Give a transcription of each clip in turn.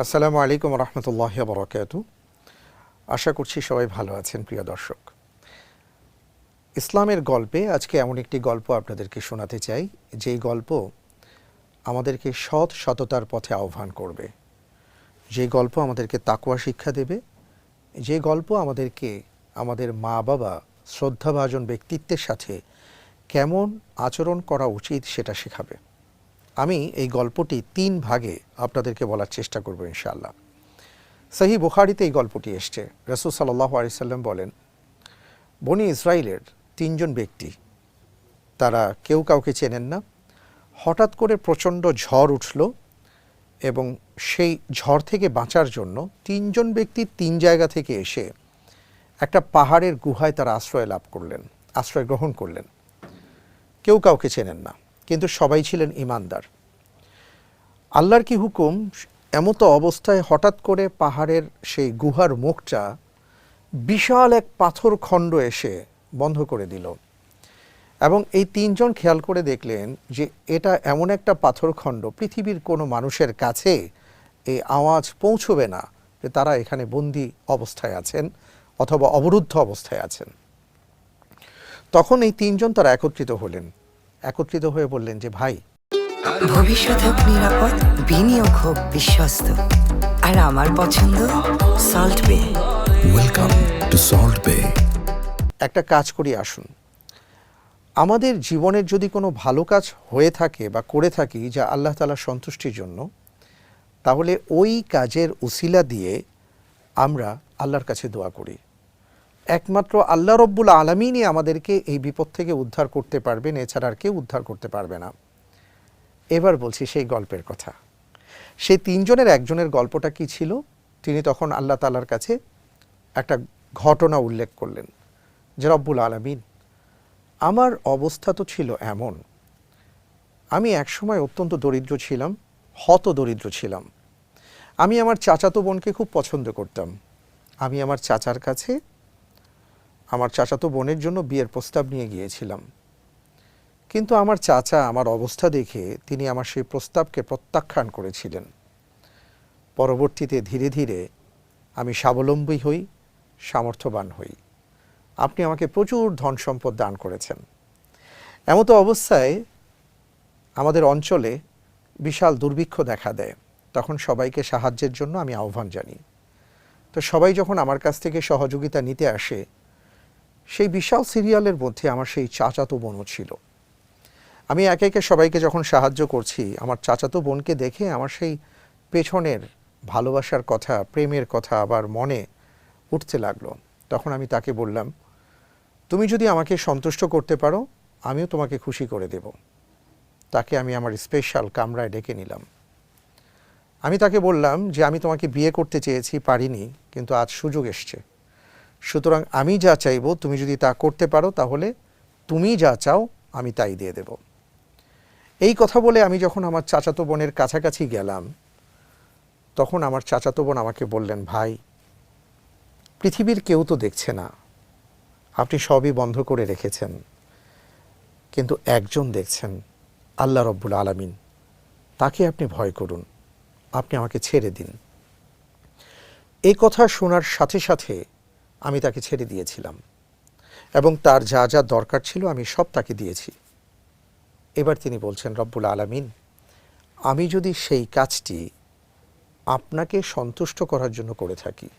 আসসালামু আলাইকুম রহমতুল্লাহ বরকাত। আশা করছি সবাই ভালো আছেন। প্রিয় দর্শক, ইসলামের গল্পে আজকে এমন একটি গল্প আপনাদেরকে শোনাতে চাই, যেই গল্প আমাদেরকে সততার পথে আহ্বান করবে, যে গল্প আমাদেরকে তাকওয়া শিক্ষা দেবে, যে গল্প আমাদেরকে আমাদের মা বাবা শ্রদ্ধাভাজন ব্যক্তিত্বের সাথে কেমন আচরণ করা উচিত সেটা শেখাবে। আমি এই গল্পটি 3 ভাগে আপনাদেরকে বলার চেষ্টা করব ইনশাআল্লাহ। সহিহ বুখারীতে এই গল্পটি এসছে। রাসূল সাল্লাল্লাহু আলাইহি সাল্লাম বলেন, বনি ইসরাইলের 3 জন ব্যক্তি, তারা কেউ কাউকে চেনেন না। হঠাৎ করে প্রচণ্ড ঝড় উঠল এবং সেই ঝড় থেকে বাঁচার জন্য 3 জন ব্যক্তি 3 জায়গা থেকে এসে একটা পাহাড়ের গুহায় তারা আশ্রয় গ্রহণ করলেন। কেউ কাউকে চেনেন না, কিন্তু সবাই ছিলেন ঈমানদার। আল্লাহর কি হুকুম, এমতো অবস্থায় হঠাৎ করে পাহাড়ের সেই গুহার মুখটা বিশাল এক পাথর খণ্ড এসে বন্ধ করে দিল। এবং এই 3 জন খেয়াল করে দেখলেন যে এটা এমন একটা পাথর খণ্ড, পৃথিবীর কোনো মানুষের কাছে এই আওয়াজ পৌঁছবে না যে তারা এখানে বন্দী অবস্থায় আছেন অথবা অবরুদ্ধ অবস্থায় আছেন। তখন এই 3 জন তারা একত্রিত হয়ে বললেন যে, ভাই, ভবিষ্যৎ হোক নিরাপদ, বিনিয়োগ হোক বিশ্বস্ত, আর আমার পছন্দ সল্ট বে। ওয়েলকাম টু সল্ট বে। একটা কাজ করি, আসুন, আমাদের জীবনের যদি কোনো ভালো কাজ হয়ে থাকে বা করে থাকি যা আল্লাহ তাআলার সন্তুষ্টির জন্য, তাহলে ওই কাজের উসিলা দিয়ে আমরা আল্লাহর কাছে দোয়া করি। একমাত্র আল্লাহ রব্বুল আলামিনই আমাদেরকে এই বিপদ থেকে উদ্ধার করতে পারবেন, এছাড়া আর কেউ উদ্ধার করতে পারবে না। এবার বলছি সেই গল্পের কথা। সেই 3 জনের একজনের গল্পটা কি ছিল, তিনি তখন আল্লাহ তাআলার কাছে একটা ঘটনা উল্লেখ করলেন যে, রব্বুল আলামিন, আমার অবস্থা তো ছিল এমন, আমি একসময় অত্যন্ত দরিদ্র ছিলাম, হত দরিদ্র ছিলাম। আমি আমার চাচাতো বোনকে খুব পছন্দ করতাম। আমি আমার চাচার কাছে আমার চাচাতো বোনের জন্য বিয়ের প্রস্তাব নিয়ে গিয়েছিলাম, কিন্তু আমার চাচা আমার অবস্থা দেখে তিনি আমার সেই প্রস্তাবকে প্রত্যাখ্যান করেছিলেন। পরবর্তীতে ধীরে ধীরে আমি স্বাবলম্বী হই, সামর্থ্যবান হই। আপনি আমাকে প্রচুর ধন সম্পদ দান করেছেন। এমতো অবস্থায় আমাদের অঞ্চলে বিশাল দুর্ভিক্ষ দেখা দেয়। তখন সবাইকে সাহায্যের জন্য আমি আহ্বান জানি। তো সবাই যখন আমার কাছ থেকে সহযোগিতা নিতে আসে, সেই বিশাল সিরিয়ালের মধ্যে আমার সেই চাচাতো বোনও ছিল। আমি একে একে সবাইকে যখন সাহায্য করছি, আমার চাচাতো বোনকে দেখে আমার সেই পেছনের ভালোবাসার কথা, প্রেমের কথা আবার মনে উঠতে লাগলো। তখন আমি তাকে বললাম, তুমি যদি আমাকে সন্তুষ্ট করতে পারো, আমিও তোমাকে খুশি করে দেব। তাকে আমি আমার স্পেশাল কামরায় ডেকে নিলাম। আমি তাকে বললাম যে, আমি তোমাকে বিয়ে করতে চেয়েছি, পারিনি, কিন্তু আজ সুযোগ এসছে। সুতরাং আমি যা চাইব তুমি যদি তা করতে পারো, তাহলে তুমি যা চাও আমি তাই দিয়ে দেব। এই কথা বলে আমি যখন আমার চাচাতো বোনের কাছাকাছি গেলাম, তখন আমার চাচাতো বোন আমাকে বললেন, ভাই, পৃথিবীর কেউ তো দেখছে না, আপনি সবই বন্ধ করে রেখেছেন, কিন্তু একজন দেখছেন, আল্লাহ রব্বুল আলামিন, তাকে আপনি ভয় করুন, আপনি আমাকে ছেড়ে দিন। এই কথা শোনার সাথে সাথে আমি তাকে ছেড়ে দিয়েছিলাম এবং তার যা যা দরকার ছিল আমি সব তাকে দিয়েছি। এবার তিনি বলছেন, রব্বুল আলামিন, আমি যদি সেই কাজটি আপনাকে সন্তুষ্ট করার জন্য করে থাকি,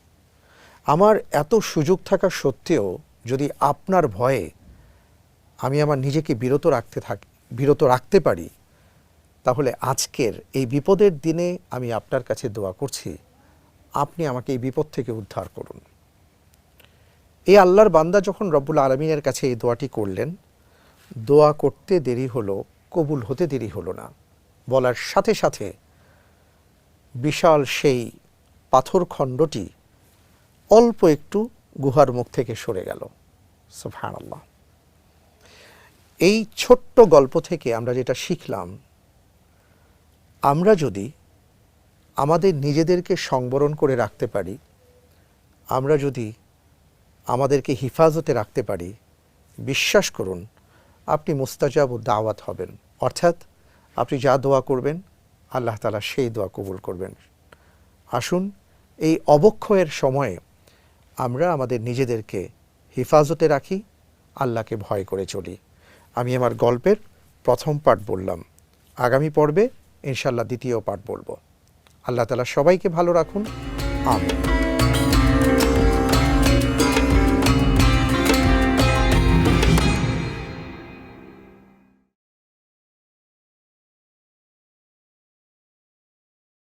আমার এত সুযোগ থাকা সত্ত্বেও যদি আপনার ভয়ে আমি আমার নিজেকে বিরত রাখতে পারি, তাহলে আজকের এই বিপদের দিনে আমি আপনার কাছে দোয়া করছি, আপনি আমাকে এই বিপদ থেকে উদ্ধার করুন। এই আল্লাহর বান্দা যখন রব্বুল আলামিনের কাছে এই দোয়াটি করলেন, দোয়া করতে দেরি হলো, কবুল হতে দেরি হলো না। বলার সাথে সাথে বিশাল সেই পাথর খণ্ডটি অল্প একটু গুহার মুখ থেকে সরে গেল। সুবহানাল্লাহ। এই ছোট্ট গল্প থেকে আমরা যেটা শিখলাম, আমরা যদি আমাদের নিজেদেরকে সংবরণ করে রাখতে পারি, আমরা যদি আমাদেরকে হিফাজতে রাখতে পারি, বিশ্বাস করুন আপনি মুস্তাজাব ও দাওয়াত হবেন। অর্থাৎ আপনি যা দোয়া করবেন, আল্লাহ তাআলা সেই দোয়া কবুল করবেন। আসুন এই অবক্ষয়ের সময়ে আমরা আমাদের নিজেদেরকে হেফাজতে রাখি, আল্লাহকে ভয় করে চলি। আমি আমার গল্পের প্রথম পার্ট বললাম, আগামী পর্বে ইনশাআল্লাহ দ্বিতীয় পার্ট বলবো। আল্লাহ তাআলা সবাইকে ভালো রাখুন, আমিন।